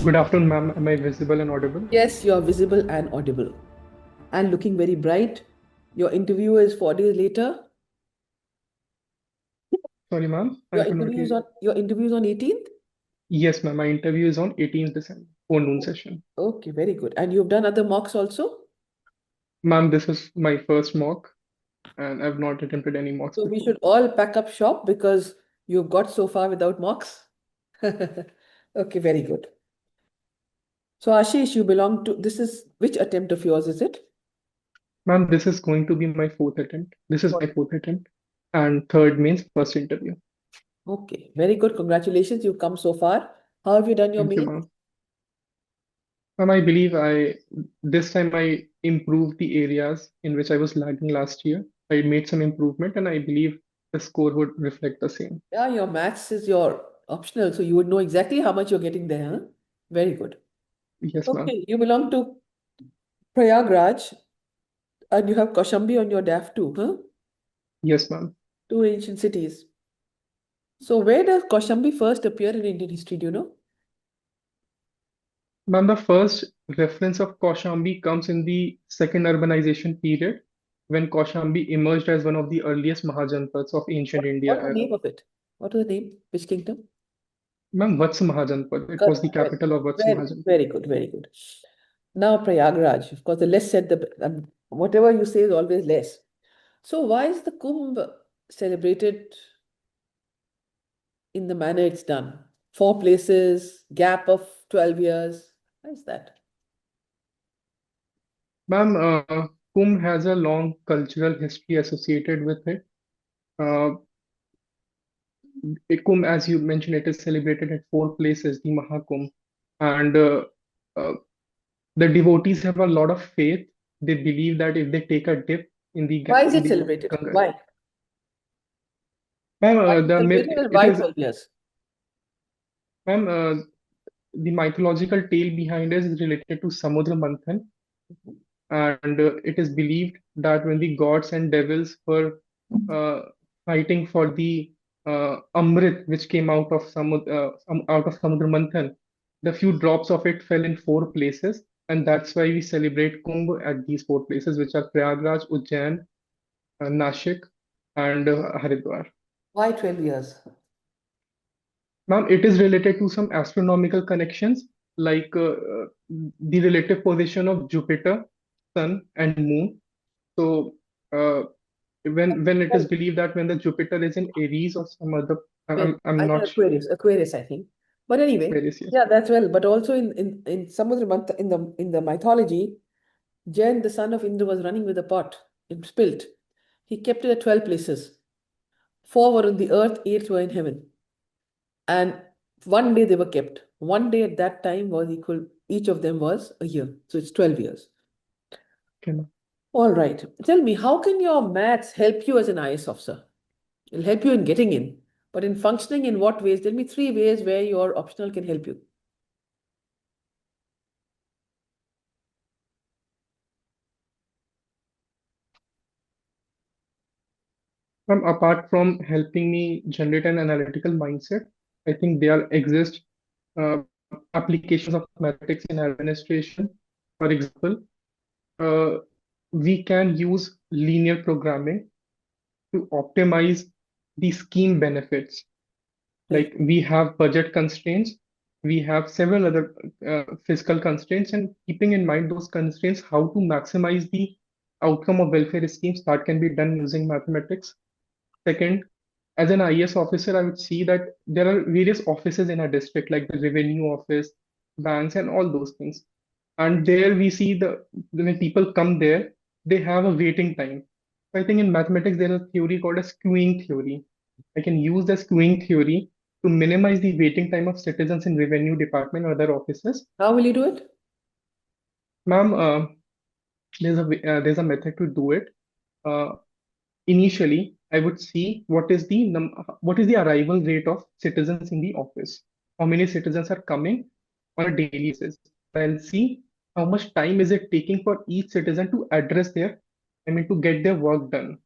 Good afternoon, ma'am. Am I visible and audible? Yes, you are visible and audible and looking very bright. Your interview is 4 days later. Sorry, ma'am. I could not hear you. Your interview is on 18th. Yes, ma'am. My interview is on 18th December, forenoon session. Okay, very good. And you've done other mocks also? Ma'am, this is my first mock, and I've not attempted any mocks So we before. should all pack up shop because you've got so far without mocks. Okay, very good. So Ashish, you belong to this is which attempt of yours is it? Ma'am, this is going to be my fourth attempt. This is Fourth. my fourth attempt, and third means first interview. Okay, very good. Congratulations, you've come so far. How have you done your Thank you, main? ma'am. Ma'am, I believe this time I improved the areas in which I was lagging last year. I made some improvement, and I believe the score would reflect the same. Yeah, your maths is your optional, so you would know exactly how much you're getting there, huh? Very good. Yes, ma'am. Okay, you belong to Prayagraj and you have Kaushambi on your DAF too, huh? Yes, ma'am. Two ancient cities. So where does Kaushambi first appear in Indian history, do you know? Ma'am, the first reference of Kaushambi comes in the second urbanization period, when Kaushambi emerged as one of the earliest Mahajanpads of ancient India What's the era. name of it? What is the name? Which kingdom? Ma'am, Vatsa Mahajanpad. It was the Very, capital of Vatsa very, Mahajanpad. very good, very good. Now Prayagraj, of course, the less said, the whatever you say is always less. So why is the Kumbh celebrated in the manner it's done? Four places, gap of 12 years. Why is that? Ma'am, Kumbh has a long cultural history associated with it. Uh, Kumbh, as you mentioned, it is celebrated at four places, the Mahakumbh. And uh, the devotees have a lot of faith. They believe that if they take a dip Why is in it the celebrated? Ganga, Why? ma'am, Why is it celebrated and it why is, 12 years? ma'am, the mythological tale behind it is related to Samudra Manthan, and it is believed that when the gods and devils were uh, fighting for the Amrit, which came out of Samudra Manthan, the few drops of it fell in four places, and that's why we celebrate Kumbh at these four places, which are Prayagraj, Ujjain, Nashik, and Haridwar. Why 12 years? Ma'am, it is related to some astronomical connections, like the relative position of Jupiter, Sun, and Moon. So, uh, when it is Well, believed that when the Jupiter is in Aries or some other, well, I'm I think not Aquarius, I think. But anyway, very serious. yeah, that's well. But also in some of the in the mythology, Jan, the son of Indra, was running with a pot. It spilt. He kept it at 12 places. Four were on the earth, eight were in heaven. And one day they were kept. One day at that time was equal, each of them was a year. So it's 12 years. Okay, ma'am. All right. Tell me, how can your maths help you as an IS officer? It'll help you in getting in. But in functioning, in what ways? Tell me three ways where your optional can help you. Apart from helping me generate an analytical mindset, I think there exist applications of mathematics in administration. For example, uh, we can use linear programming to optimize the scheme benefits. Right. Like we have budget constraints, we have several other fiscal constraints, and keeping in mind those constraints, how to maximize the outcome of welfare schemes that can be done using mathematics. Second, as an IS officer, I would see that there are various offices in a district, like the revenue office, banks, and all those things. And there we see when people come there, they have a waiting time. I think in mathematics, there is a theory called a skewing theory. I can use the skewing theory to minimize the waiting time of citizens in revenue department or other offices. How will you do it? Ma'am, there's a method to do it. Uh, Initially, I would see what is the arrival rate of citizens in the office. How many citizens are coming on a daily basis. I'll see how much time is it taking for each citizen to to get their work done.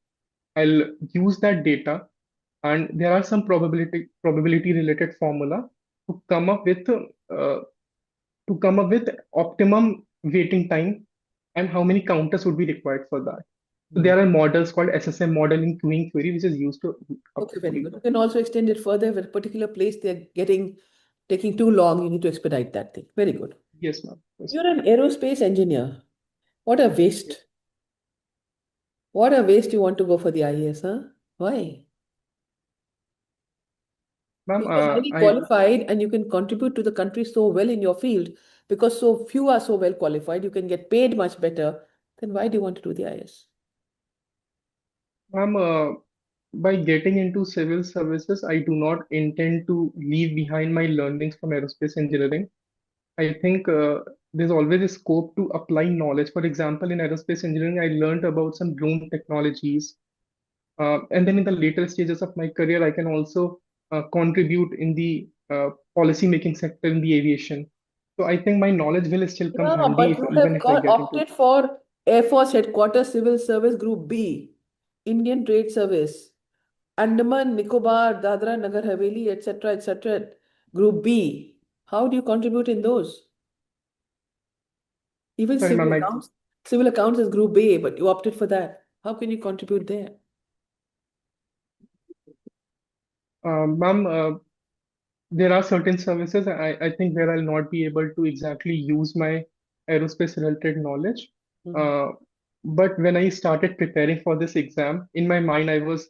I'll use that data, and there are some probability related formula to come up with to come up with optimum waiting time and how many counters would be required for that. So Hmm. there are models called SSM model in queuing theory, which is used to Okay, very do good. You that. can also extend it further. If at a particular place they're taking too long, you need to expedite that thing. Very good. Yes, ma'am. Yes, You're an aerospace engineer. What a yes. waste. What a waste you want to go for the IAS, huh? Why? Ma'am, You're so highly I qualified and you can contribute to the country so well in your field because so few are so well qualified. You can get paid much better. Then why do you want to do the IAS? ma'am, by getting into civil services, I do not intend to leave behind my learnings from aerospace engineering. I think there's always a scope to apply knowledge. For example, in aerospace engineering, I learned about some drone technologies. And then in the later stages of my career, I can also contribute in the policy making sector in the aviation. So I think my knowledge will still come Yeah, handy but if you even have if I got get into. opted for Air Force Headquarters Civil Service Group B, Indian Trade Service, Andaman, Nicobar, Dadra, Nagar Haveli, etc., Group B. How do you contribute in those? Even Sorry, ma'am, I, civil accounts is Group A, but you opted for that. How can you contribute there? ma'am, there are certain services I think where I'll not be able to exactly use my aerospace related knowledge. Mhm. Uh, but when I started preparing for this exam, in my mind, I was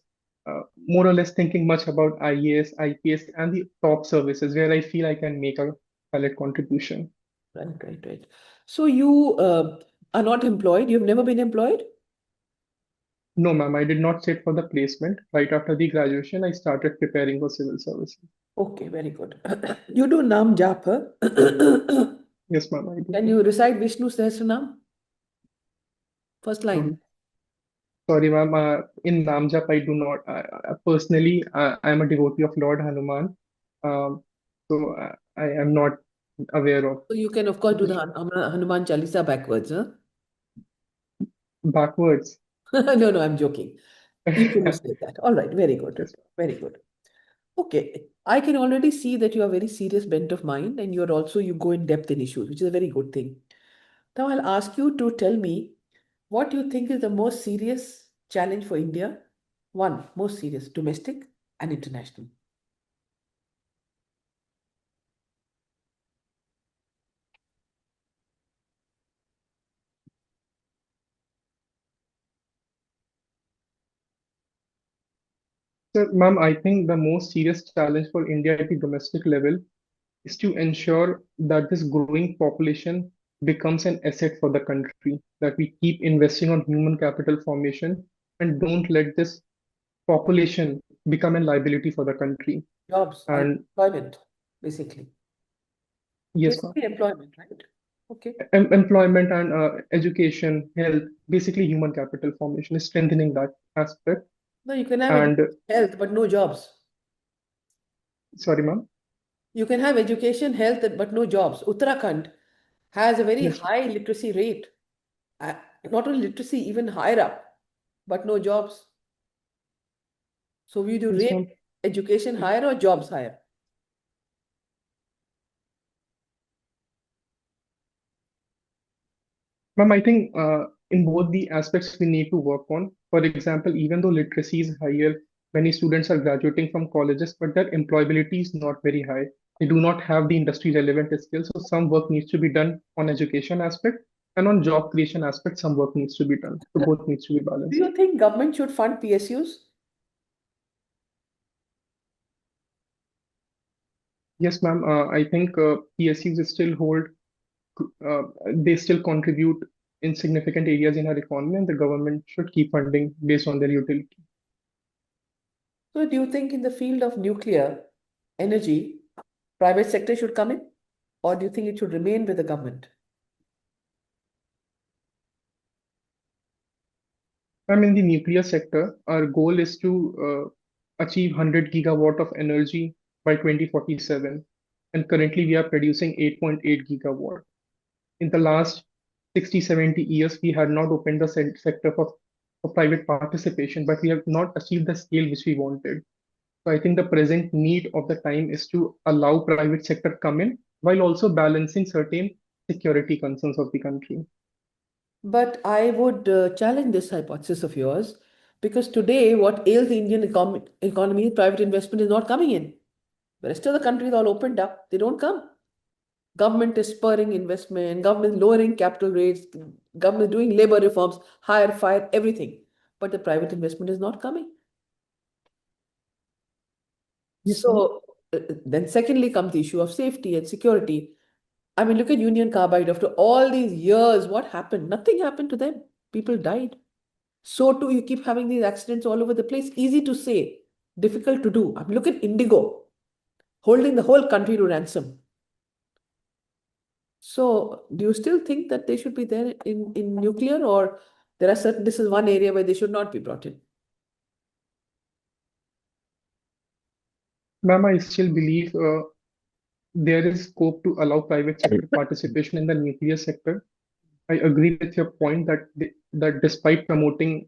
more or less thinking much about IAS, IPS, and the top services where I feel I can make a valid contribution. Right. So you are not employed. You've never been employed? No, ma'am, I did not sit for the placement. Right after the graduation, I started preparing for civil services. Okay, very good. You do Nam Jap, huh? Yes, ma'am, I do. Can you recite Vishnu Sahasranam? First line. Um, Sorry, ma'am. In Namjap, I do not. Personally, I am a devotee of Lord Hanuman. So I am not aware of So you can, of course, do the this Hanuman Chalisa backwards, huh? backwards. No, I'm joking. You can recite that. All right, very good. Yes. Very good. Okay, I can already see that you are very serious bent of mind and you go in depth in issues, which is a very good thing. Now I'll ask you to tell me what you think is the most serious challenge for India. One, most serious, domestic and international. So, ma'am, I think the most serious challenge for India at the domestic level is to ensure that this growing population becomes an asset for the country, that we keep investing on human capital formation and don't let this population become a liability for the country. Jobs, And employment, basically. yes, ma'am. Basically employment, right? Okay. Employment and education, health, basically human capital formation is strengthening that aspect. No, you can have And health, but no jobs. sorry, ma'am. You can have education, health, but no jobs. Uttarakhand has a very Yes, high literacy rate. Uh, Not only literacy, even higher up, but no jobs. So we do yes, rate ma'am. education higher or jobs higher? Ma'am, I think in both the aspects we need to work on. For example, even though literacy is higher, many students are graduating from colleges, but their employability is not very high. They do not have the industry relevant skills. So some work needs to be done on education aspect and on job creation aspect, some work needs to be done. So both needs to be Do balanced. you think government should fund PSUs? Yes, ma'am. I think PSUs still hold uh, they still contribute in significant areas in our economy, and the government should keep funding based on their utility. So do you think in the field of nuclear energy, private sector should come in? Or do you think it should remain with the government? I'm in the nuclear sector. Our goal is to achieve 100 gigawatt of energy by 2047, and currently we are producing 8.8 gigawatt. In the last 60, 70 years, we had not opened the sector for private participation, but we have not achieved the scale which we wanted. So I think the present need of the time is to allow private sector come in while also balancing certain security concerns of the country. But I would challenge this hypothesis of yours because today, what ails the Indian economy, private investment is not coming in. The rest of the country is all opened up, they don't come. Government is spurring investment, government is lowering capital rates, government is doing labor reforms, hire, fire, everything. But the private investment is not coming. Yes, ma'am. So then secondly comes the issue of safety and security. I mean, look at Union Carbide. After all these years, what happened? Nothing happened to them. People died. So too, you keep having these accidents all over the place. Easy to say, difficult to do. I mean, look at Indigo, holding the whole country to ransom. So do you still think that they should be there in nuclear, or there are certain, this is one area where they should not be brought in? Ma'am, I still believe there is scope to allow private sector participation in the nuclear sector. I agree with your point that that despite promoting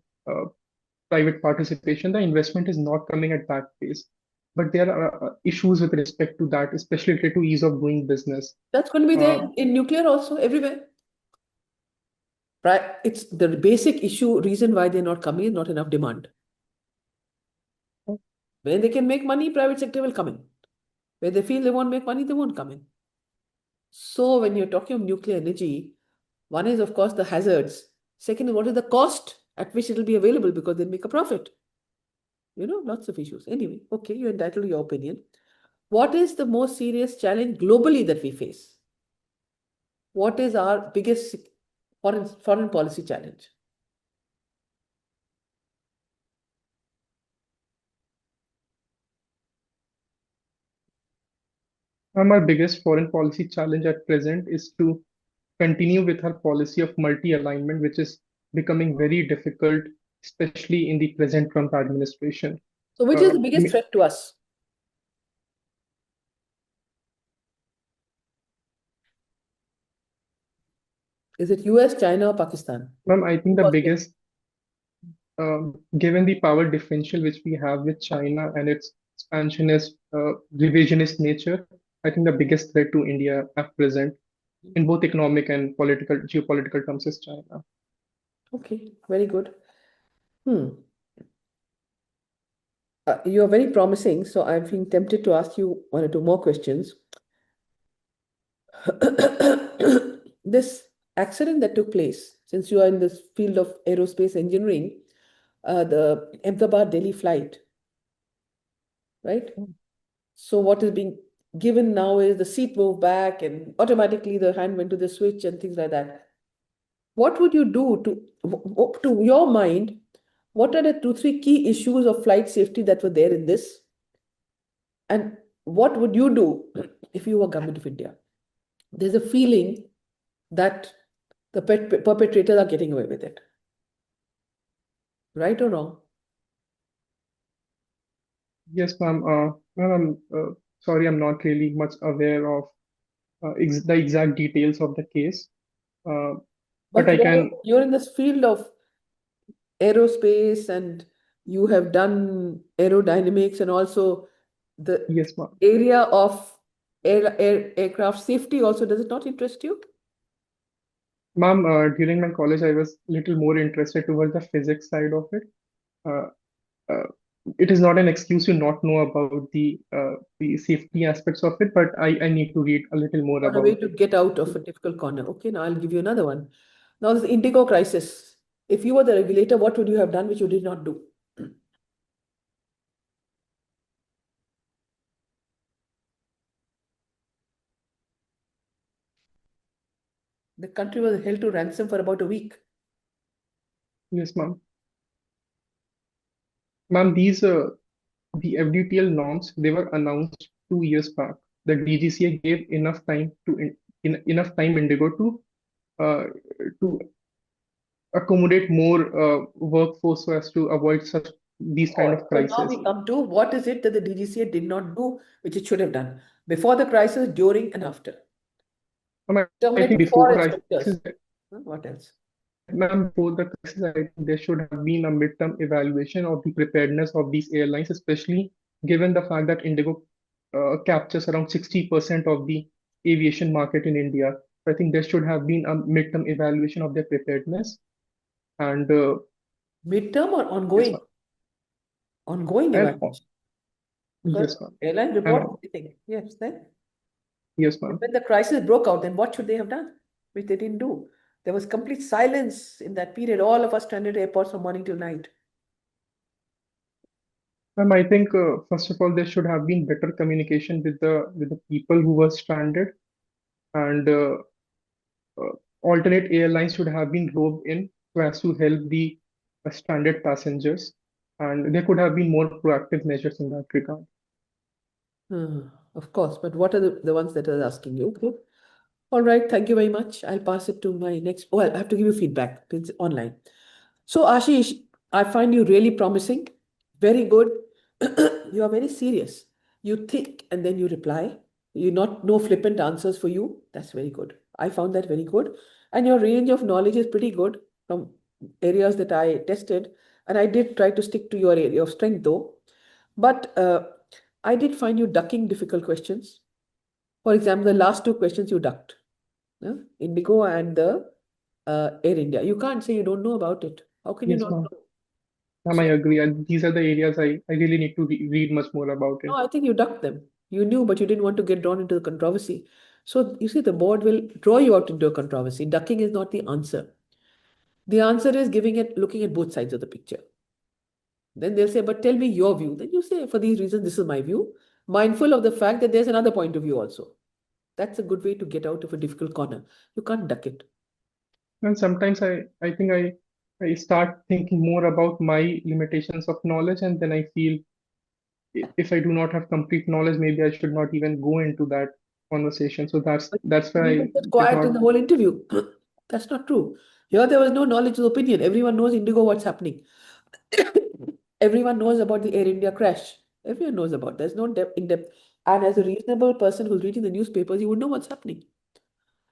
private participation, the investment is not coming at that pace. But there are issues with respect to that, especially related to ease of doing business. That's going to be there Uh, in nuclear also, everywhere. Right? It's the basic issue, reason why they're not coming is not enough demand. When they can make money, private sector will come in. Where they feel they won't make money, they won't come in. So when you're talking of nuclear energy, one is, of course, the hazards. Second is, what is the cost at which it will be available because they make a profit. Lots of issues. Anyway, okay, you're entitled to your opinion. What is the most serious challenge globally that we face? What is our biggest foreign policy challenge? our biggest foreign policy challenge at present is to continue with her policy of multi-alignment, which is becoming very difficult, especially in the present Trump administration. So, which is Uh, the biggest threat to us? Is it US, China, or Pakistan? Ma'am, I think the Because they- biggest, given the power differential which we have with China and its expansionist, revisionist nature, I think the biggest threat to India at present in both economic and political, geopolitical terms is China. Okay, very good. You're very promising, so I'm feeling tempted to ask you one or two more questions. This accident that took place, since you are in this field of aerospace engineering, the Ahmedabad Delhi flight, right? So what is being given now is the seat moved back and automatically the hand went to the switch and things like that. What would you do to your mind? What are the 2, 3 key issues of flight safety that were there in this? And what would you do if you were government of India? There's a feeling that the perpetrators are getting away with it. Right or wrong? Yes, ma'am. Ma'am, sorry, I'm not really much aware of the exact details of the case, uh, but But I can. you're in this field of aerospace and you have done aerodynamics and also the Yes, ma'am. area of aircraft safety also. Does it not interest you? Ma'am, during my college, I was little more interested towards the physics side of it. Uh, uh, it is not an excuse to not know about the safety aspects of it, but I need to read a little more Or a way about to it. get out of a difficult corner. Okay, now I'll give you another one. Now, this Indigo crisis. If you were the regulator, what would you have done which you did not do? The country was held to ransom for about a week. Yes, ma'am. Ma'am, the FDTL norms, they were announced 2 years back. The DGCA gave enough time enough time Indigo uh, to accommodate more workforce so as to avoid such these kind Oh, of so now crises. we come to what is it that the DGCA did not do, which it should have done before the crisis, during, and after. I Terminated think before 4 inspectors. crisis, What else? ma'am, before the crisis, I think there should have been a midterm evaluation of the preparedness of these airlines, especially given the fact that Indigo captures around 60% of the aviation market in India. I think there should have been a midterm evaluation of their preparedness. And Midterm or yes, ongoing? ma'am. Ongoing And evaluation. Because yes, ma'am. airline And report everything. Yes, then. yes, But ma'am. when the crisis broke out, then what should they have done? Which they didn't do. There was complete silence in that period. All of us stranded at airports from morning till night. I think first of all there should have been better communication with the people who were stranded, and alternate airlines should have been roped in so as to help the stranded passengers, and there could have been more proactive measures in that regard. Of course, but what are the ones that are asking you? Okay. All right, thank you very much. I'll pass it to my next. Well, I have to give you feedback. It's online. So, Ashish, I find you really promising. Very good. You are very serious. You think and then you reply. You not no flippant answers for you. That's very good. I found that very good. And your range of knowledge is pretty good from areas that I tested. And I did try to stick to your area of strength though. But I did find you ducking difficult questions. For example, the last two questions you ducked. Indigo and the Air India. You can't say you don't know about it. How can you Yes, not ma'am. know? I So, agree. And these are the areas I really need to read much more about no, it. I think you ducked them. You knew, but you didn't want to get drawn into the controversy. So, you see, the board will draw you out into a controversy. Ducking is not the answer. The answer is giving it, looking at both sides of the picture. Then they'll say, but tell me your view. Then you say, for these reasons, this is my view. Mindful of the fact that there's another point of view also. That's a good way to get out of a difficult corner. You can't duck it. And sometimes I think I start thinking more about my limitations of knowledge, and then I feel if I do not have complete knowledge, maybe I should not even go into that conversation. So But that's why you I were just did quiet not. in the whole interview. That's not true. Here, there was no knowledge of opinion. Everyone knows Indigo what's happening. Everyone knows about the Air India crash. Everyone knows about. There's no depth in depth. And as a reasonable person who's reading the newspapers, you would know what's happening.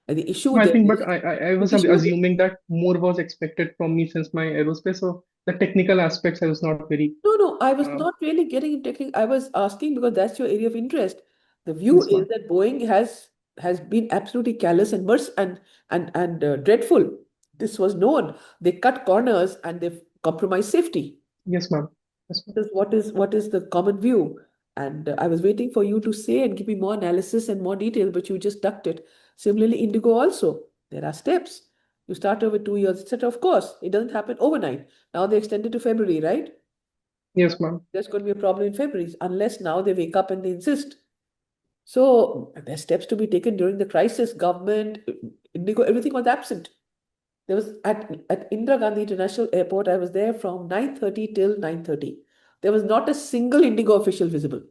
And the issue I there think, but is I the was issue there. assuming that more was expected from me since my aerospace. So the technical aspects I was not very. No, no, I was Um, not really getting into technical. I was asking because that's your area of interest. The view yes, is ma'am. that Boeing has been absolutely callous and and dreadful. This was known. They cut corners and they've compromised safety. Yes, ma'am. Yes, ma'am. What is the common view? And I was waiting for you to say and give me more analysis and more detail, but you just ducked it. Similarly, Indigo also. There are steps. You start over 2 years, etc. Of course, it doesn't happen overnight. Now they extended to February, right? Yes, ma'am. There's going to be a problem in February, unless now they wake up and they insist. So there's steps to be taken during the crisis. Government, Indigo, everything was absent. There was at Indira Gandhi International Airport, I was there from 9:30 till 9:30. There was not a single Indigo official visible.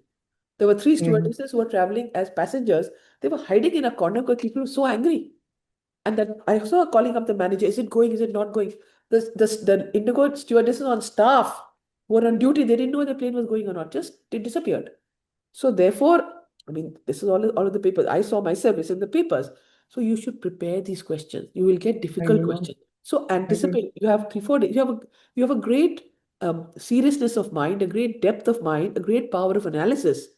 There were three Mhm. stewardesses who were traveling as passengers. They were hiding in a corner because people were so angry. And then I saw her calling up the manager. Is it going? Is it not going? The Indigo stewardesses on staff who were on duty, they didn't know the plane was going or not. Just they disappeared. So therefore, I mean, this is all of the papers. I saw myself, it's in the papers. So you should prepare these questions. You will get I difficult will, ma'am. questions. So I will. anticipate. You have 3 4 days. You have a great seriousness of mind, a great depth of mind, a great power of analysis.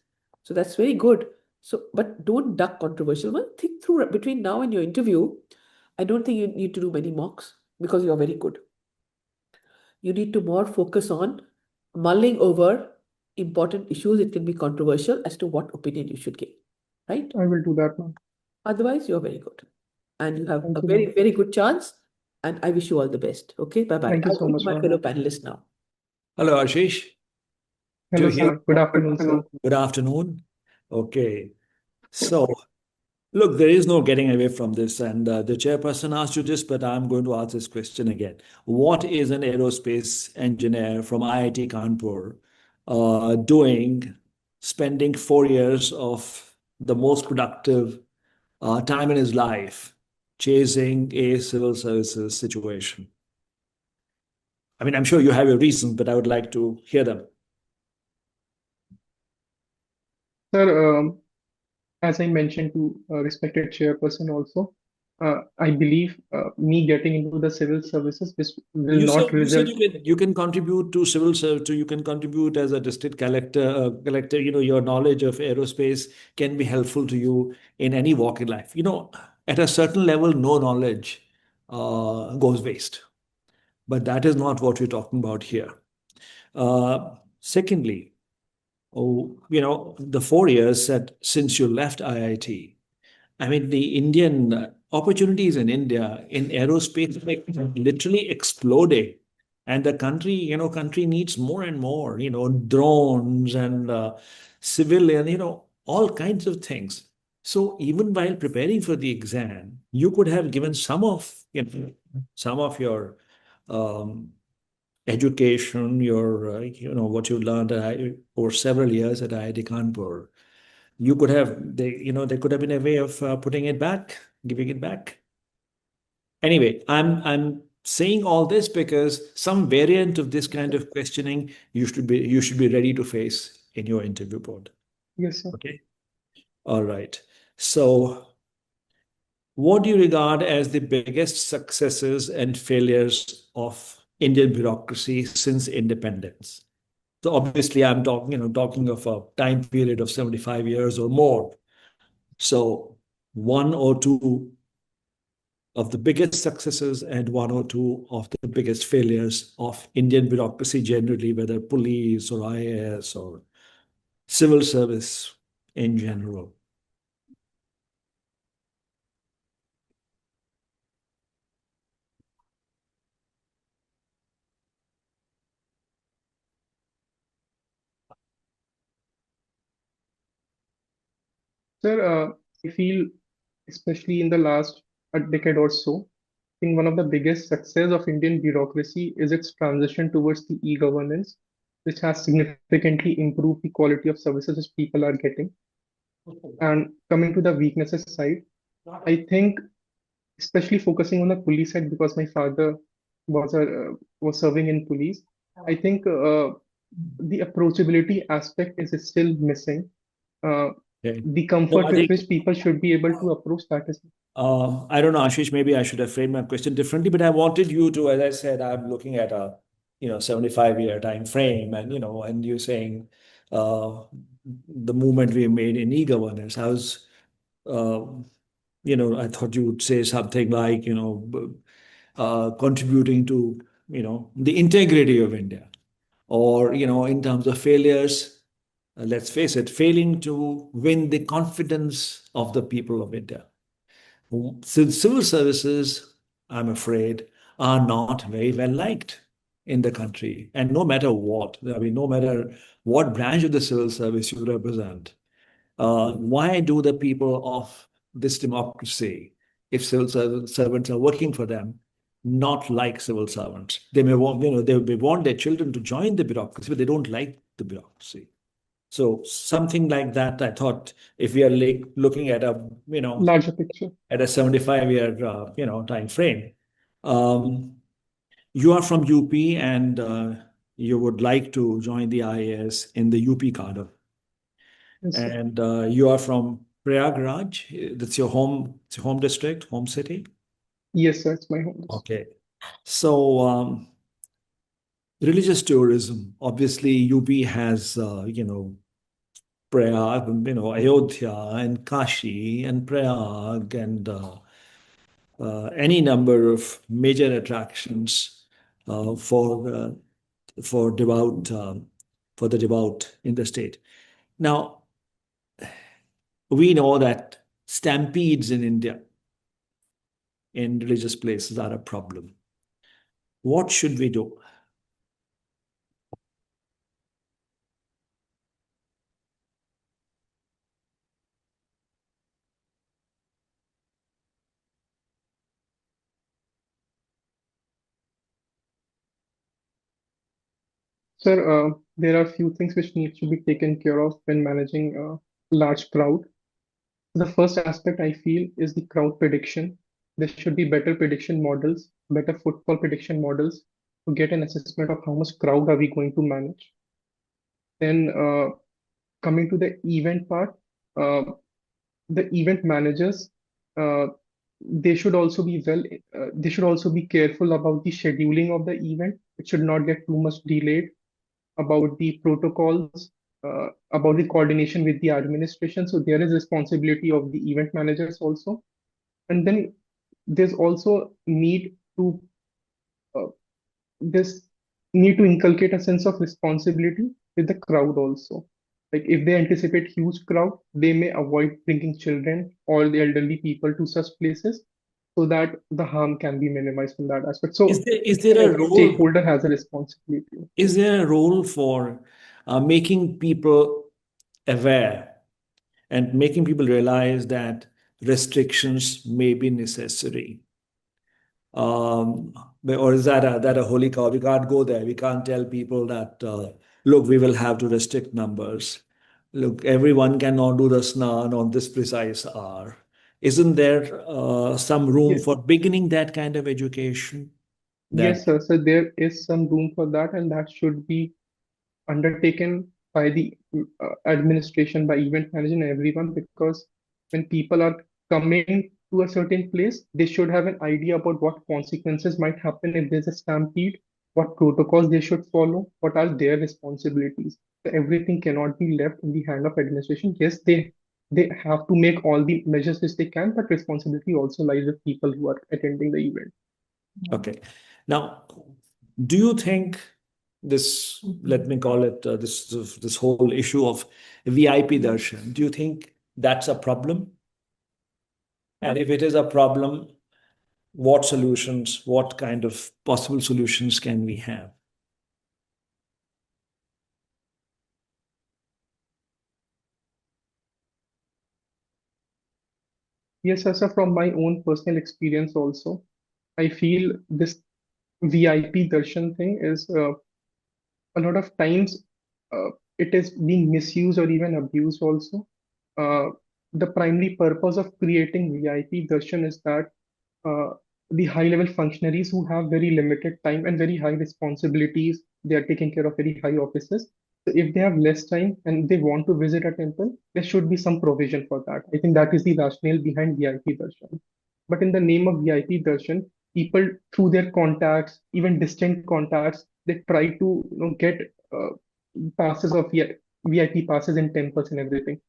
So that's very good. So, but don't duck controversial one. Think through between now and your interview. I don't think you need to do many mocks because you're very good. You need to more focus on mulling over important issues. It can be controversial as to what opinion you should give, right? I will do that, ma'am. Otherwise, you're very good. And you have a Thank you, very, ma'am. very good chance. And I wish you all the best. Okay, bye bye. Thank you I'll so go to much, my ma'am. fellow panelists now. Hello, Ashish. Do Hello, you hear? sir. Good afternoon, sir. Good afternoon. Okay. So, look, there is no getting away from this. And the chairperson asked you this, but I'm going to ask this question again. What is an aerospace engineer from IIT Kanpur doing, spending 4 years of the most productive time in his life, chasing a civil services situation? I mean, I'm sure you have your reasons, but I would like to hear them. Sir, as I mentioned to respected chairperson also, I believe me getting into the civil services this will You said not you said result. you can contribute to civil service. You can contribute as a district collector. Your knowledge of aerospace can be helpful to you in any walk in life. At a certain level, no knowledge goes waste. But that is not what we're talking about here. Secondly, the 4 years that since you left IIT, I mean, the Indian opportunities in India in aerospace are like literally exploding. And the country needs more and more, drones and civilian, all kinds of things. So even while preparing for the exam, you could have given some of your um, education, what you learned over several years at IIT Kanpur. There could have been a way of putting it back, giving it back. Anyway, I'm saying all this because some variant of this kind of questioning you should be ready to face in your interview board. Yes, sir. Okay. All right. So, what do you regard as the biggest successes and failures of Indian bureaucracy since independence? So obviously, I'm talking of a time period of 75 years or more. So one or two of the biggest successes and one or two of the biggest failures of Indian bureaucracy generally, whether police or IAS or civil service in general. Sir, I feel, especially in the last a decade or so, I think one of the biggest success of Indian bureaucracy is its transition towards the e-governance, which has significantly improved the quality of services which people are getting. And coming to the weaknesses side, I think, especially focusing on the police side, because my father was serving in police. I think the approachability aspect is still missing. Uh, Okay. the No, comfort I with think which people should be able to approach that is. I don't know, Ashish, maybe I should have framed my question differently, but I wanted you to, as I said, I'm looking at a 75-year time frame, and you're saying uh, the movement we made in e-governance. Uh, I thought you would say something like, contributing to, the integrity of India, or, in terms of failures, let's face it, failing to win the confidence of the people of India. Since civil services, I'm afraid, are not very well liked in the country. And no matter what, I mean, no matter what branch of the civil service you represent, why do the people of this democracy, if civil servants are working for them, not like civil servants? They may want, they may want their children to join the bureaucracy, but they don't like the bureaucracy. So something like that, I thought, if we are looking at Larger picture. a 75-year time frame, um, you are from UP and you would like to join the IAS in the UP cadre, Yes, sir. and you are from Prayagraj. That's your home district, home city. Yes, sir. It's my home district. Okay. So religious tourism. Obviously, UP has Prayag, Ayodhya and Kashi and Prayag and any number of major attractions for devout for the devout in the state. Now we know that stampedes in India in religious places are a problem. What should we do? Sir, there are few things which need to be taken care of when managing a large crowd. The first aspect I feel is the crowd prediction. There should be better prediction models, better footfall prediction models to get an assessment of how much crowd are we going to manage. Then coming to the event part, uh, the event managers, uh, they should also be they should also be careful about the scheduling of the event. It should not get too much delayed, about the protocols, about the coordination with the administration. So there is responsibility of the event managers also. And then there's also uh, this need to inculcate a sense of responsibility with the crowd also. Like if they anticipate huge crowd, they may avoid bringing children or the elderly people to such places so that the harm can be minimized from that aspect. So Is I there think a every role? stakeholder has a responsibility. Is there a role for making people aware and making people realize that restrictions may be necessary? Um, or is that a holy cow? We can't go there. We can't tell people that, look, we will have to restrict numbers. Look, everyone cannot do the snan on this precise hour. Isn't there some room Ye- for beginning that kind of education? Yes, That sir. So there is some room for that, and that should be undertaken by the administration, by event manager and everyone, because when people are coming to a certain place, they should have an idea about what consequences might happen if there's a stampede, what protocols they should follow, what are their responsibilities. So everything cannot be left in the hand of administration. Yes, they have to make all the measures which they can, but responsibility also lies with people who are attending the event. okay? Now, do you think this, let me call it this whole issue of VIP darshan, do you think that's a problem? And if it is a problem, what solutions, what kind of possible solutions can we have? Yes, sir. So from my own personal experience also, I feel this VIP darshan thing is a lot of times it is being misused or even abused also. Uh, the primary purpose of creating VIP darshan is that uh, the high level functionaries who have very limited time and very high responsibilities, they are taking care of very high offices. So if they have less time and they want to visit a temple, there should be some provision for that. I think that is the rationale behind VIP darshan. But in the name of VIP darshan, people through their contacts, even distant contacts, they try to get uh, passes of VIP passes in temples and everything.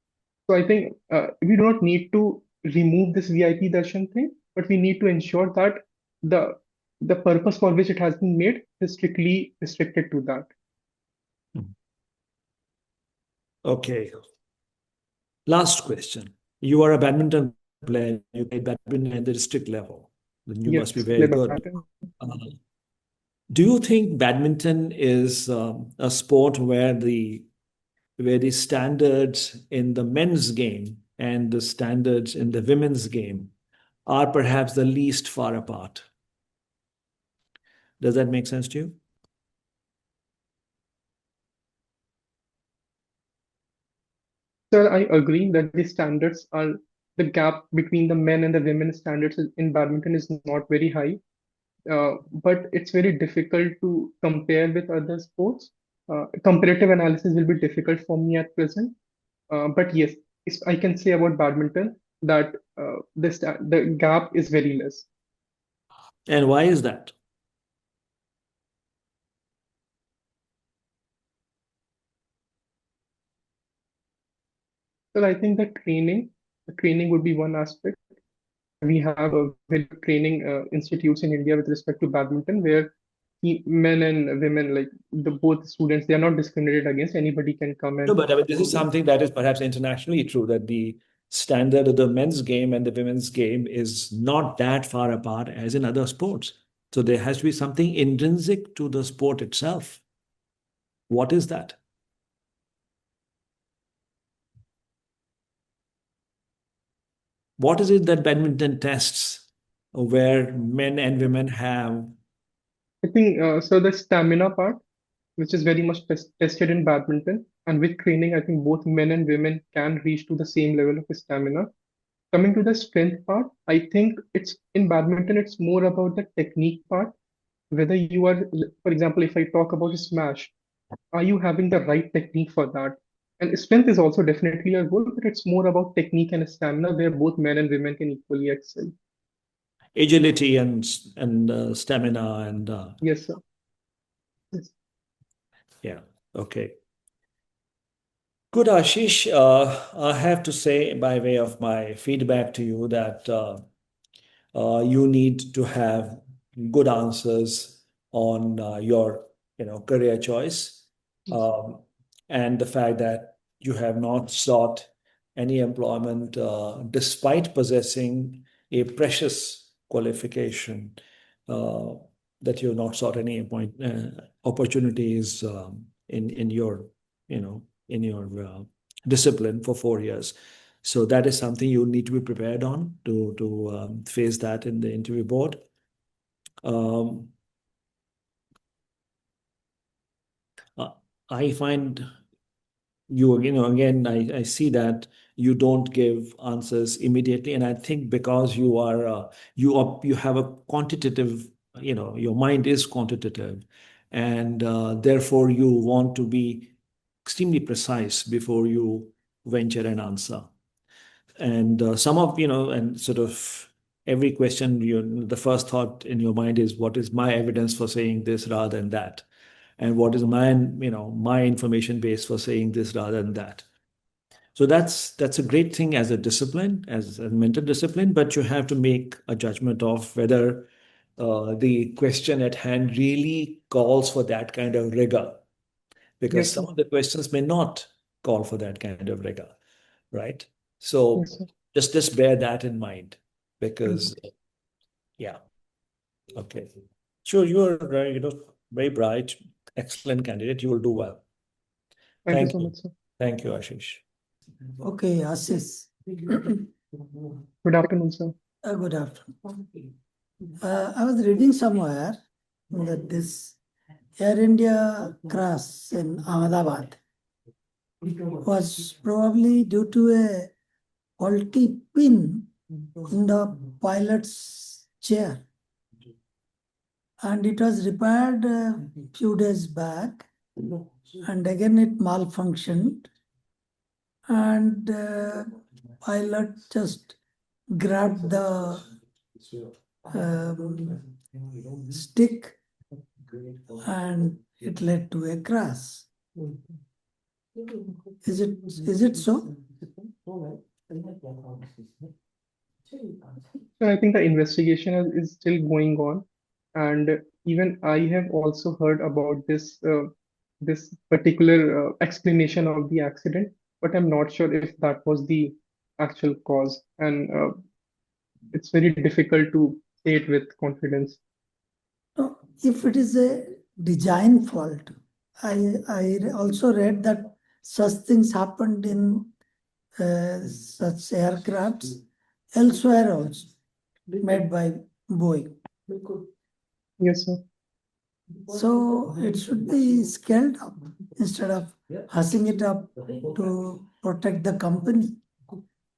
So I think we do not need to remove this VIP darshan thing, but we need to ensure that the the purpose for which it has been made is strictly restricted to that. Okay. Last question. You are a badminton player. You play badminton at the district level. Then you must be Yes, very play good. badminton. Uh, do you think badminton is a sport where the standards in the men's game and the standards in the women's game are perhaps the least far apart? Does that make sense to you? Sir, I agree that the standards are the gap between the men and the women standards in badminton is not very high. But it's very difficult to compare with other sports. Comparative analysis will be difficult for me at present. But yes, I can say about badminton that the gap is very less. And why is that? So I think the training would be one aspect. We have a very good training institutes in India with respect to badminton, where men and women, like the both students, they are not discriminated against. Anybody can come No, and but I mean, this is something that is perhaps internationally true, that the standard of the men's game and the women's game is not that far apart as in other sports. So there has to be something intrinsic to the sport itself. What is that? What is it that badminton tests where men and women have? I think so. The stamina part, which is very much tested in badminton, and with training, I think both men and women can reach to the same level of stamina. Coming to the strength part, I think it's in badminton, it's more about the technique part. Whether you are, for example, if I talk about a smash, are you having the right technique for that? And strength is also definitely a goal, but it's more about technique and stamina, where both men and women can equally excel. agility and stamina and Yes, sir. Yes. yeah. Okay. Good, Ashish. I have to say, by way of my feedback to you, that you need to have good answers on your, career choice, um, and the fact that you have not sought any employment despite possessing a precious qualification, uh, that you have not sought any opportunities in your, in your discipline for 4 years. So that is something you need to be prepared on to face that in the interview board. Um, I find again, I see that you don't give answers immediately, and I think because you have a quantitative, your mind is quantitative, and therefore you want to be extremely precise before you venture an answer. And some of, and sort of every question, the first thought in your mind is, what is my evidence for saying this rather than that? And what is my information base for saying this rather than that? So that's a great thing as a discipline, as a mental discipline, but you have to make a judgment of whether the question at hand really calls for that kind of rigor, because Yes, some sir. of the questions may not call for that kind of rigor, right? So Yes, sir. just bear that in mind, because Mhm. yeah, okay, sure, you're very bright, excellent candidate. You will do well. Thank you Thank so you, much, sir. thank you, Ashish. Okay, Ashish. Good afternoon, sir. Good afternoon. I was reading somewhere that this Air India crash in Ahmedabad was probably due to a faulty pin in the pilot's chair. And it was repaired a few days back, and again it malfunctioned. And pilot just grabbed the stick and it led to a crash. Is it so? So I think the investigation is still going on, and even I have also heard about this particular explanation of the accident, but I'm not sure if that was the actual cause, and it's very difficult to say it with confidence. No, if it is a design fault, I also read that such things happened in such aircrafts elsewhere also, made by Boeing. Yes, sir. So it should be scaled up instead of hushing it up to protect the company.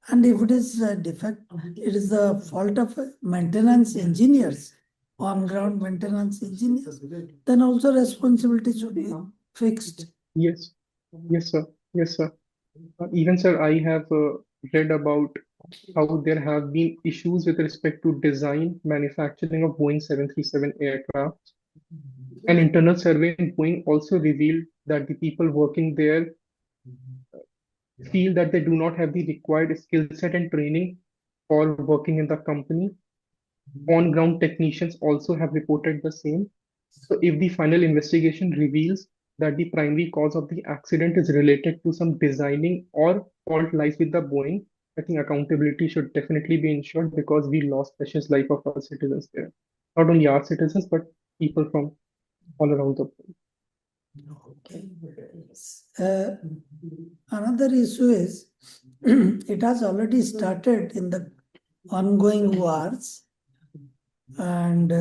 And if it is a defect, it is the fault of maintenance engineers, on-ground maintenance engineers, then also responsibility should be fixed. Yes, yes, sir. Yes, sir. Even, sir, I have read about how there have been issues with respect to design, manufacturing of Boeing 737 aircraft. An internal survey in Boeing also revealed that the people working there feel that they do not have the required skill set and training for working in the company. On-ground technicians also have reported the same. So if the final investigation reveals that the primary cause of the accident is related to some designing or fault lies with the Boeing, I think accountability should definitely be ensured because we lost precious life of our citizens there. Not only our citizens, but people from all around the world. Okay. Uh, Another issue is it has already started in the ongoing wars, and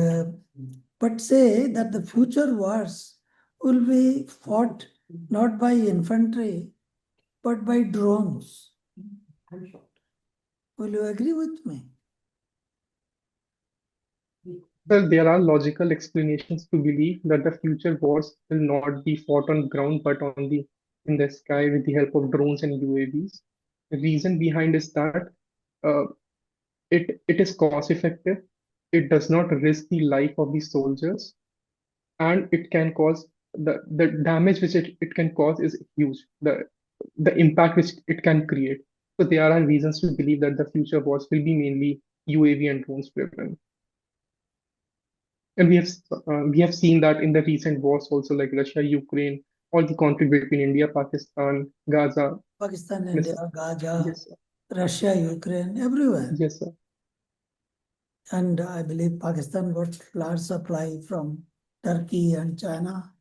but say that the future wars will be fought not by infantry but by drones. Will you agree with me? Well, there are logical explanations to believe that the future wars will not be fought on ground but on the in the sky with the help of drones and UAVs. The reason behind is that uh, it is cost effective. it does not risk the life of the soldiers, and it can cause the damage which it can cause is huge. The impact which it can create. So there are reasons to believe that the future wars will be mainly UAV and drones driven. And we have seen that in the recent wars also, like Russia, Ukraine, all the conflict between India, Pakistan, Gaza. Pakistan, Yes, India, sir. Gaza, Yes, sir. Russia, Ukraine, everywhere. Yes, sir. And I believe Pakistan got large supply from Turkey and China.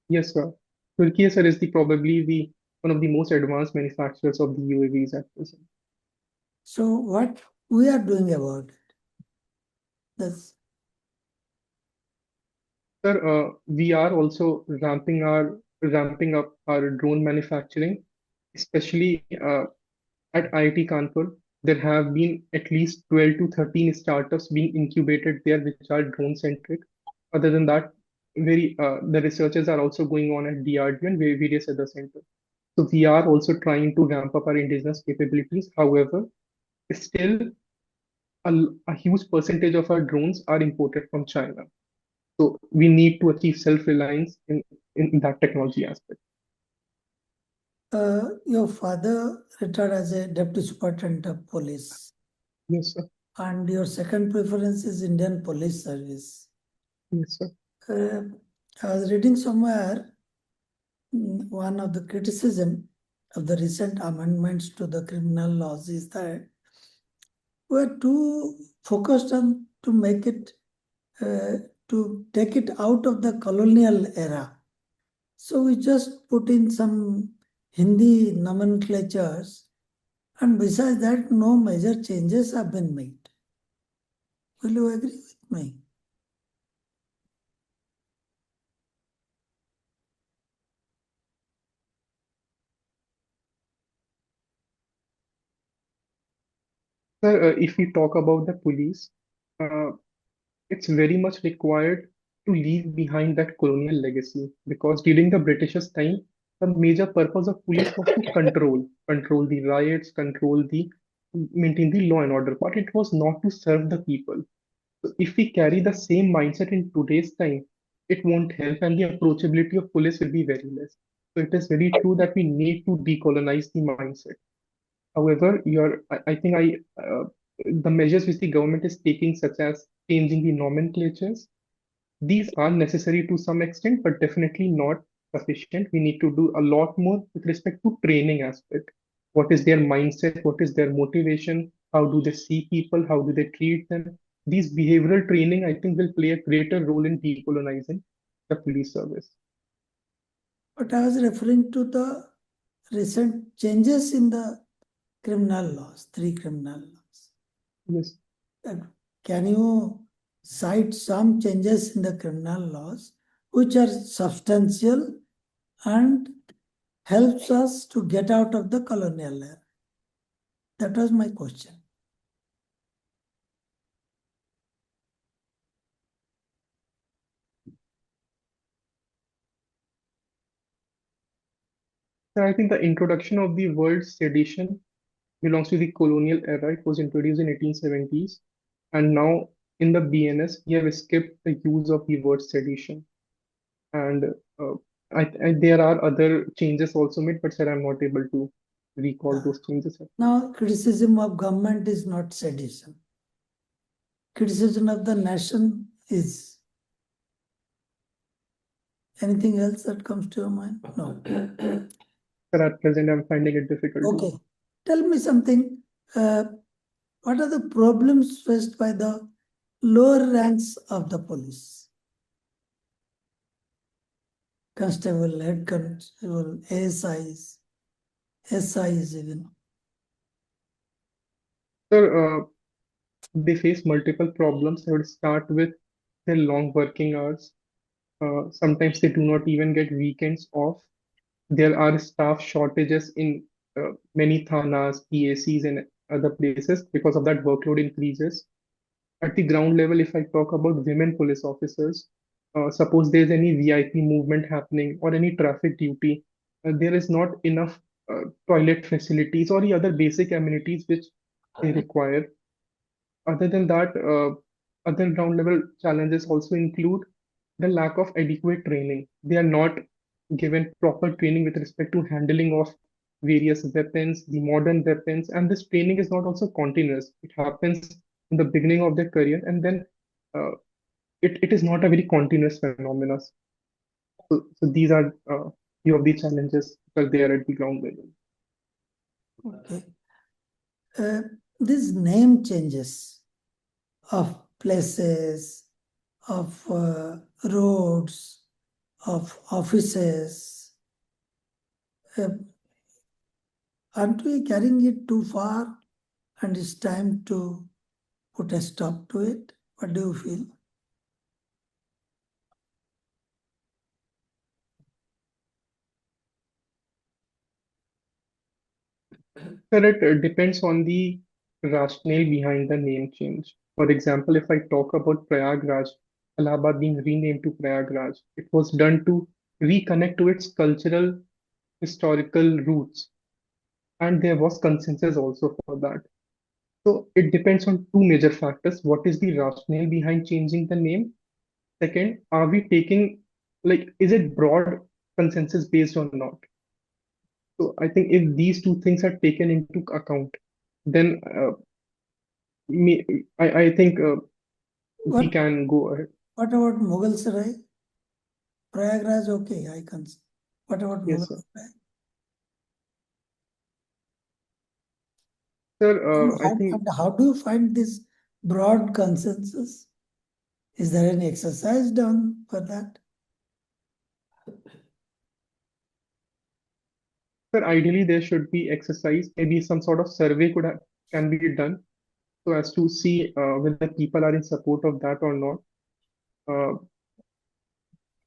Yes, sir. Turkey, sir, is probably the one of the most advanced manufacturers of the UAVs at present. So what we are doing about it? This Sir, we are also ramping up our drone manufacturing, especially at IIT Kanpur. There have been at least 12 to 13 startups being incubated there, which are drone centric. Other than that, the researchers are also going on at DRDO and various other centers. So we are also trying to ramp up our indigenous capabilities. However, still a huge percentage of our drones are imported from China. So we need to achieve self-reliance in that technology aspect. your father retired as a deputy superintendent of police, Yes, sir. and your second preference is Indian Police Service. Yes, sir. I was reading somewhere one of the criticism of the recent amendments to the criminal laws is that we're too focused on to make it to take it out of the colonial era. So we just put in some Hindi nomenclatures, and besides that, no major changes have been made. Will you agree with me? Sir, if we talk about the police, uh, it's very much required to leave behind that colonial legacy because during the Britishers' time, the major purpose of police was to control the riots, maintain the law and order, but it was not to serve the people. So if we carry the same mindset in today's time, it won't help, and the approachability of police will be very less. So it is very true that we need to decolonize the mindset. However, I think the measures which the government is taking, such as changing the nomenclatures, these are necessary to some extent, but definitely not sufficient. We need to do a lot more with respect to training aspect. What is their mindset? What is their motivation? How do they see people? How do they treat them? These behavioral training, I think, will play a greater role in decolonizing the police service. But I was referring to the recent changes in the criminal laws, 3 criminal laws. Yes. Can you cite some changes in the criminal laws which are substantial and helps us to get out of the colonial era? That was my question. So I think the introduction of the word sedition belongs to the colonial era. It was introduced in 1870s, and now in the BNS we have skipped the use of the word sedition. And uh, there are other changes also made, but sir, I'm not able to recall those changes. Now, criticism of government is not sedition. Criticism of the nation is. Anything else that comes to your mind? No. Sir, at present, I'm finding it difficult Okay. to. Tell me something. What are the problems faced by the lower ranks of the police? Constable, head constable, ASIs, SIs even. Sir, they face multiple problems. I would start with their long working hours. Sometimes they do not even get weekends off. There are staff shortages in many thanas, PACs, and other places. Because of that, workload increases. At the ground level, if I talk about women police officers, suppose there's any VIP movement happening or any traffic duty, there is not enough toilet facilities or the other basic amenities which they require. Other than that, other ground level challenges also include the lack of adequate training. They are not given proper training with respect to handling of various weapons, the modern weapons, and this training is not also continuous. It happens in the beginning of their career, and then uh, it is not a very continuous phenomenon. So these are few of the challenges that are there at the ground level. Okay. These name changes of places, of roads, of offices, aren't we carrying it too far? And it's time to put a stop to it. What do you feel? Sir, it depends on the rationale behind the name change. For example, if I talk about Prayagraj, Allahabad being renamed to Prayagraj, it was done to reconnect to its cultural, historical roots, and there was consensus also for that. So it depends on two major factors. What is the rationale behind changing the name? Second, are we taking, like, is it broad consensus based or not? So I think if these two things are taken into account, then me, I think we What, can go ahead. what about Mughal Sarai? Prayagraj, okay, I can see. What about Yes, Mughal sir. Sarai? Sir, And I think, how do you find this broad consensus? Is there any exercise done for that? sir, ideally there should be exercise. Maybe some sort of survey can be done so as to see whether people are in support of that or not. Uh,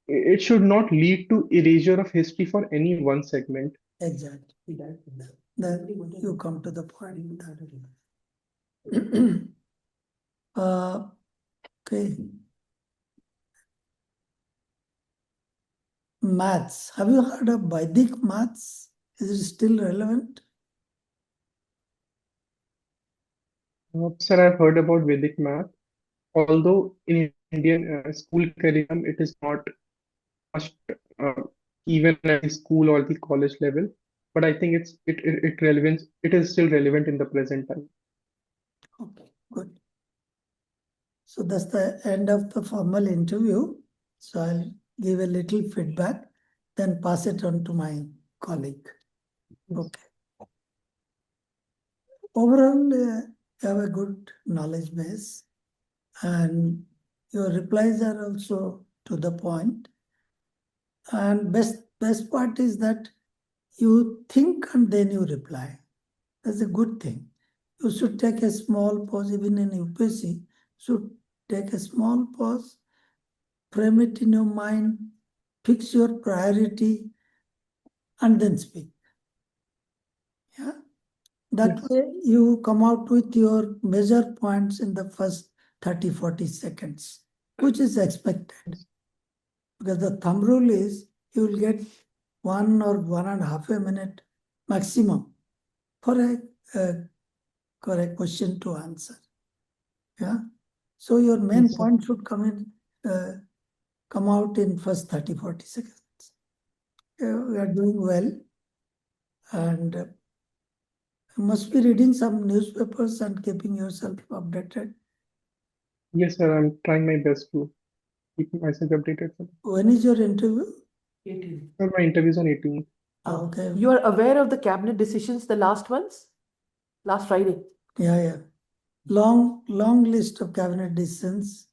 it should not lead to erasure of history for any one segment. Exactly. Then you come to the point. That okay. Maths. Have you heard of Vedic maths? Is it still relevant? Sir, I've heard about Vedic math, although in Indian school curriculum it is not much uh, even at the school or the college level. But I think it relevant. It is still relevant in the present time. Okay, good. So that's the end of the formal interview. So I'll give a little feedback, then pass it on to my colleague. Okay. Overall, you have a good knowledge base, and your replies are also to the point. And best part is that you think and then you reply. That's a good thing. You should take a small pause, even in UPSC, should take a small pause, frame it in your mind, fix your priority, and then speak. Yeah. That Yes. way you come out with your major points in the first 30, 40 seconds, which is expected. Because the thumb rule is you will get 1 or 1.5 minute maximum for a question to answer. Yeah. So your main Yes, sir. point should come out in first 30, 40 seconds. We are doing well, and you must be reading some newspapers and keeping yourself updated. Yes, sir. I'm trying my best to keep myself updated, sir. When is your interview? 18. Sir, my interview is on 18th. Okay. You are aware of the cabinet decisions, the last ones? Last Friday. Yeah. Long list of cabinet decisions.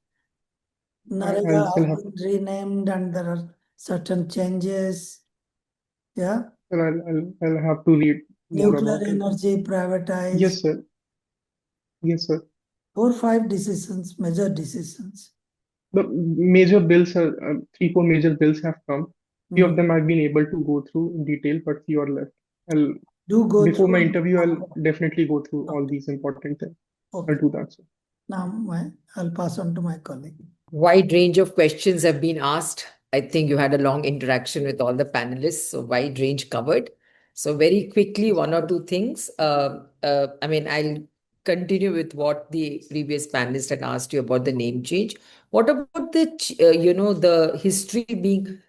Narega I'll has have, been renamed and there are certain changes. Yeah. sir, I'll have to read more Nuclear about it. energy privatized. Yes, sir. Yes, sir. 4, 5 decisions, major decisions. The major bills are 3, 4 major bills have come. Few of them I've been able to go through in detail, but few are left. I'll Do go Before through my and interview, I'll definitely go through all these important things. I'll okay. do that, sir. Now I'll pass on to my colleague. Wide range of questions have been asked. I think you had a long interaction with all the panelists, so wide range covered. So very quickly, one or two things. I mean, I'll continue with what the previous panelist had asked you about the name change. What about the, the history being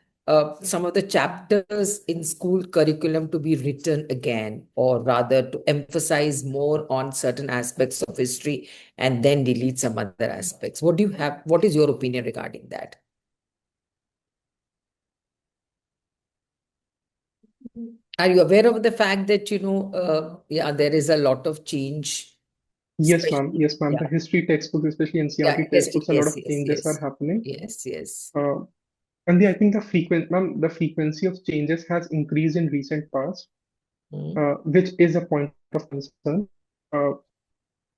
some of the chapters in school curriculum to be written again, or rather to emphasize more on certain aspects of history and then delete some other aspects? What do you have? What is your opinion regarding that? Are you aware of the fact that, there is a lot of change, Yes, ma'am. especially, Yes, ma'am. The history textbooks, especially yeah, NCRT yes, textbooks, a lot yes, of yes, changes are yes, happening. yes, yes. Uh, I think the frequency of changes has increased in recent past, which is a point of concern. Uh,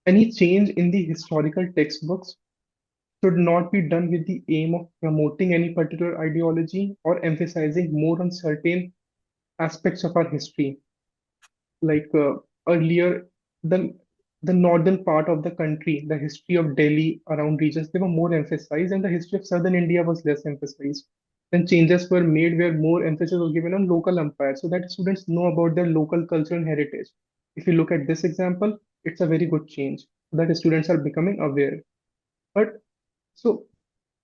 any change in the historical textbooks should not be done with the aim of promoting any particular ideology or emphasizing more on certain aspects of our history. Like earlier, the the northern part of the country, the history of Delhi around regions, they were more emphasized, and the history of southern India was less emphasized. Then changes were made where more emphasis was given on local empire, so that students know about their local culture and heritage. If you look at this example, it's a very good change, so that students are becoming aware. But so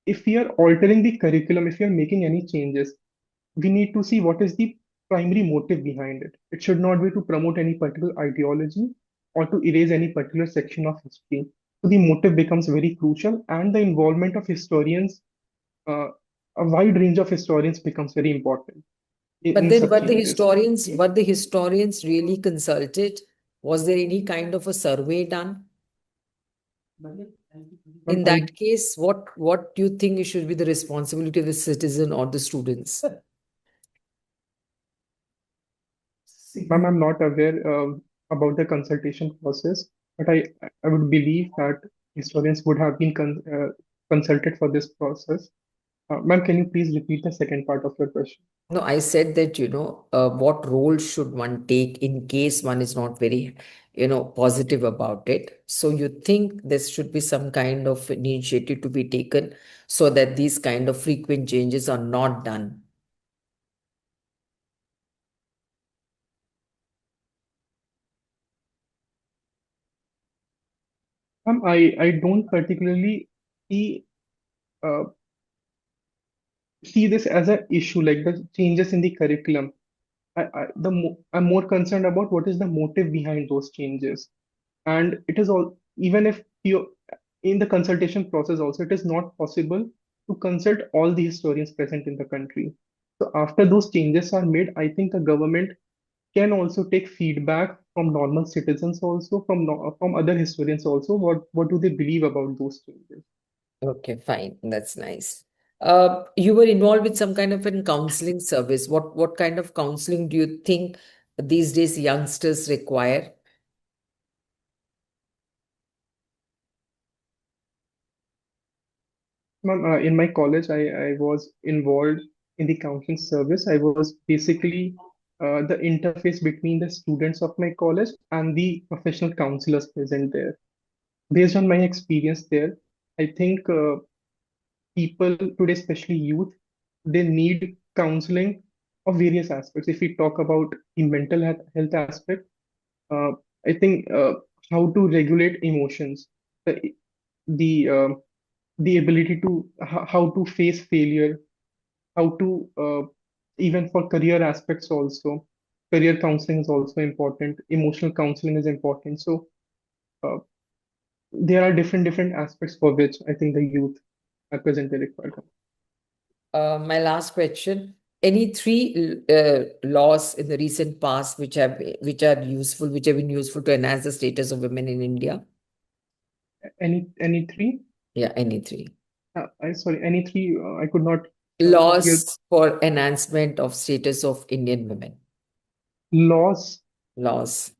if we are altering the curriculum, if we are making any changes, we need to see what is the primary motive behind it. It should not be to promote any particular ideology or to erase any particular section of history. So the motive becomes very crucial, and the involvement of historians, uh, a wide range of historians, becomes very important But in then such changes. were the historians really consulted? Was there any kind of a survey done? In I, that case, what do you think should be the responsibility of the citizen or the students? ma'am, I'm not aware about the consultation process, but I would believe that historians would have been consulted for this process. Ma'am, can you please repeat the second part of your question? No, I said that, what role should one take in case one is not very, positive about it. So you think there should be some kind of initiative to be taken so that these kind of frequent changes are not done? I don't particularly see uh, see this as an issue like the changes in the curriculum. I'm more concerned about what is the motive behind those changes, and it is all even if you in the consultation process also it is not possible to consult all the historians present in the country. So after those changes are made, I think the government can also take feedback from normal citizens also from other historians also what do they believe about those changes. Okay, fine. That's nice. You were involved with some kind of a counseling service. What kind of counseling do you think these days youngsters require? Ma'am, in my college, I was involved in the counseling service. I was basically the interface between the students of my college and the professional counselors present there. Based on my experience there, I think people today, especially youth, they need counseling of various aspects. If we talk about the mental health aspect, uh, I think how to regulate emotions, the the the ability to how to face failure, how to even for career aspects also. Career counseling is also important. Emotional counseling is important. So uh, there are different aspects for which I think the youth are presently required. My last question. Any three laws in the recent past which which have been useful to enhance the status of women in India? Any three? Yeah, any three. I sorry, any three? I could not hear Laws for enhancement of status of Indian women. laws. Laws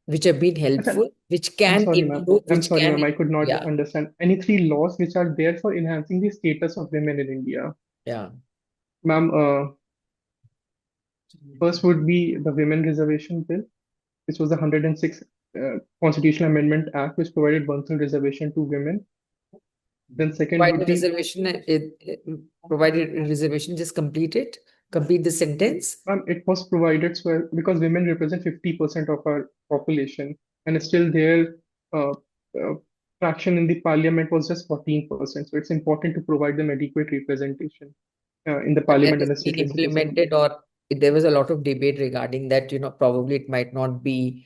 which have been Acha, helpful, which I'm can sorry, ma'am. improve, I'm which sorry, can, ma'am. I could not yeah, understand. Any three laws which are there for enhancing the status of women in India? yeah. Ma'am, first would be the Women Reservation Bill. This was the 106 Constitutional Amendment Act, which provided one-third reservation to women. Then second would Provided be, reservation, provided reservation, just complete the sentence. it was provided so because women represent 50% of our population. and still their fraction in the parliament was just 14%. So it's important to provide them adequate representation in the But has parliament and the this been state legislature. implemented, or there was a lot of debate regarding that, probably it might not be,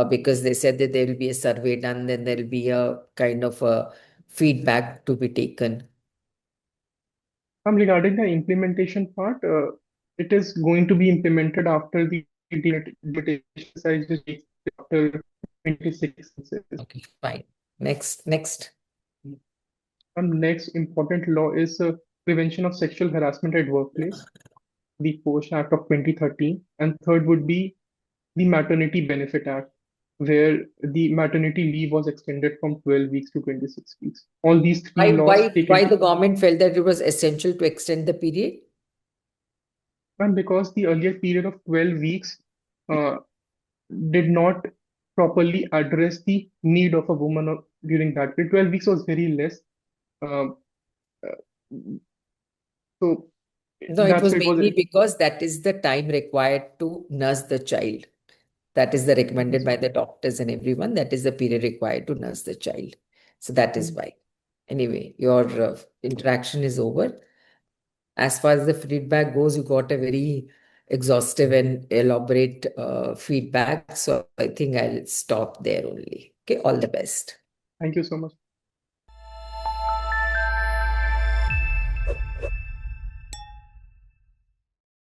because they said that there will be a survey done, then there will be a kind of a feedback to be taken. Regarding the implementation part, it is going to be implemented after the delimitation exercise which takes place after 26 census. Okay, fine. Next. Next important law is Prevention of Sexual Harassment at Workplace, the POSH Act of 2013, and third would be the Maternity Benefit Act, where the maternity leave was extended from 12 weeks to 26 weeks. All these three Why, laws why, take why into the government felt that it was essential to extend the period? and because the earlier period of 12 weeks uh, did not properly address the need of a woman during that period. 12 weeks was very less. Uh, so No, it that's was why it was. mainly because that is the time required to nurse the child. That is the recommended by the doctors and everyone. That is the period required to nurse the child. So that is why. Anyway, your interaction is over. As far as the feedback goes, you got a very exhaustive and elaborate feedback. So I think I'll stop there only. Okay, all the best. Thank you so much.